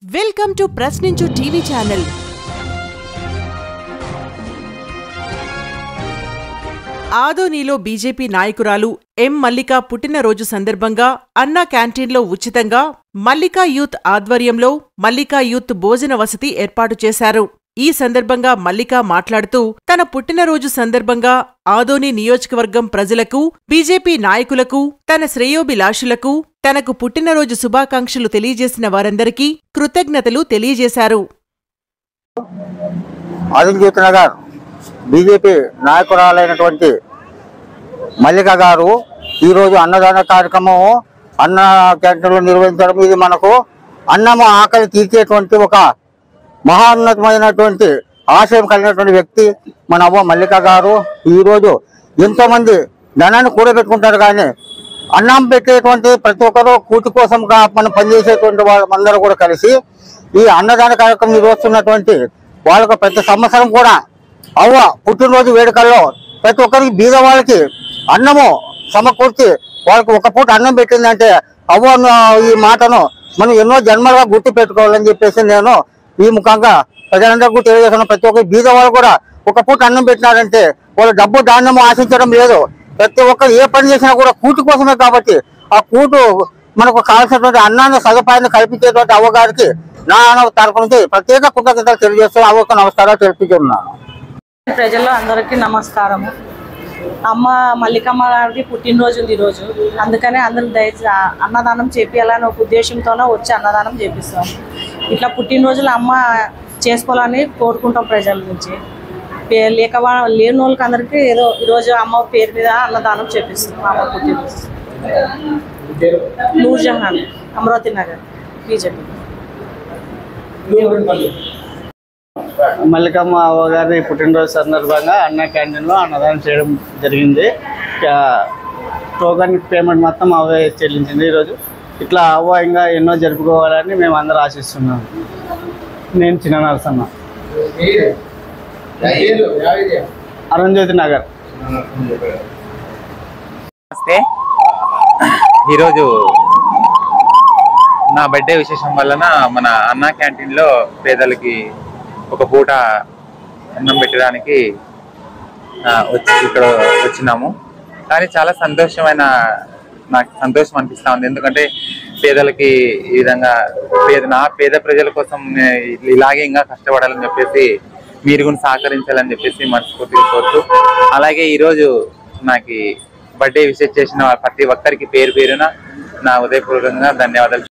Welcome to Prashninchu TV channel. ఆదోనిలో BJP నాయకురాలు M మల్లిక పుట్టినరోజు సందర్భంగా అన్నా క్యాంటీన్లో ఉచితంగా మల్లికా యూత్ ఆధ్వర్యంలో మల్లికా యూత్ భోజన వసతి ఏర్పాటు చేశారు. ఈ సందర్భంగా మల్లిక మాట్లాడుతూ తన పుట్టినరోజు సందర్భంగా ఆదోని నియోజకవర్గం ప్రజలకు, బీజేపీ నాయకులకు, తన శ్రేయోభిలాషులకు తనకు పుట్టినరోజు శుభాకాంక్షలు తెలియజేసిన వారందరికీ కృతజ్ఞతలు తెలియజేశారు. నగర్ బీజేపీ నాయకురాలైనటువంటి మల్లిక గారు ఈరోజు అన్నదాన కార్యక్రమం అన్న క్యాంటీన్లో నిర్వహించడం, ఇది మనకు అన్నము ఆకలి తీర్చేటువంటి ఒక మహోన్నతమైనటువంటి ఆశయం కలిగినటువంటి వ్యక్తి మన అవ్వ మల్లిక గారు. ఈరోజు ఎంతో మంది ధనాన్ని కూడబెట్టుకుంటారు, కానీ అన్నం పెట్టేటువంటి ప్రతి ఒక్కరూ కూటి కోసం మనం పనిచేసేటువంటి వాళ్ళందరూ కూడా కలిసి ఈ అన్నదాన కార్యక్రమం నిర్వహిస్తున్నటువంటి వాళ్ళకు ప్రతి సంవత్సరం కూడా అవ్వ పుట్టినరోజు వేడుకల్లో ప్రతి ఒక్కరికి బీద వాళ్ళకి అన్నము సమకూర్చి వాళ్ళకి ఒక పూట అన్నం పెట్టిందంటే అవ్వ ఈ మాటను మనం ఎన్నో జన్మలుగా గుర్తు పెట్టుకోవాలని చెప్పేసి నేను ఈ ముఖంగా ప్రజలందరికీ తెలియజేస్తున్న. ప్రతి ఒక్కరి బీద వాళ్ళు కూడా ఒక పూట అన్నం పెట్టినారంటే వాళ్ళు డబ్బు ధాన్యము ఆశించడం లేదు. ప్రతి ఒక్కరు ఏ పని చేసినా కూడా కూటు కోసమే, కాబట్టి ఆ కూటు మనకు కావాల్సినటువంటి అన్నాన్ని సదుపాయాన్ని కల్పించేటువంటి అవ్వగారికి నా తరపు నుంచి ప్రత్యేక కృతజ్ఞతలు తెలియజేస్తూ అవ్వకు నమస్కారాలు తెలుపుతున్నాను. ప్రజల్లో అందరికీ నమస్కారము. అమ్మ మల్లికమ్మ గారికి పుట్టినరోజు ఉంది ఈరోజు, అందుకనే అందరికి దయచేసి అన్నదానం చేపియాలని ఒక ఉద్దేశంతోనే వచ్చి అన్నదానం చేపిస్తాం. ఇట్లా పుట్టినరోజులు అమ్మ చేసుకోవాలని కోరుకుంటాం ప్రజల నుంచి. లేని వాళ్ళకి అందరికీ ఏదో ఈరోజు అమ్మ పేరు మీద అన్నదానం చేపిస్తాం. అమ్మ పుట్టినరోజు నూర్జహాన్, అమరావతి నగర్, బీజేపీ. మల్లికమ్మ అవ్వ గారి పుట్టినరోజు సందర్భంగా అన్న క్యాంటీన్లో అన్నదానం చేయడం జరిగింది. టోకన్ పేమెంట్ మొత్తం అవే చెల్లించింది. ఈరోజు ఇట్లా అవ్వ ఇంకా ఎన్నో జరుపుకోవాలని మేము అందరూ ఆశిస్తున్నాం. నేను చిన్న నరసన్న, అరుణ్జ్యోతి నగర్. నమస్తే. ఈరోజు నా బర్త్డే విశేషం వలన మన అన్నా క్యాంటీన్లో పేదలకి ఒక పూట అన్నం పెట్టడానికి ఇక్కడ వచ్చినాము. కానీ చాలా నాకు సంతోషం అనిపిస్తూ ఉంది. ఎందుకంటే పేదలకి ఈ విధంగా పేద ప్రజల కోసం ఇలాగే ఇంకా కష్టపడాలని చెప్పేసి మీరు కూడా సహకరించాలని చెప్పేసి మనస్ఫూర్తిగా కోరుతూ, అలాగే ఈరోజు నాకు బర్త్డే విషెస్ చేసిన ప్రతి ఒక్కరికి పేరు పేరున నా ఉదయపూర్వకంగా ధన్యవాదాలు.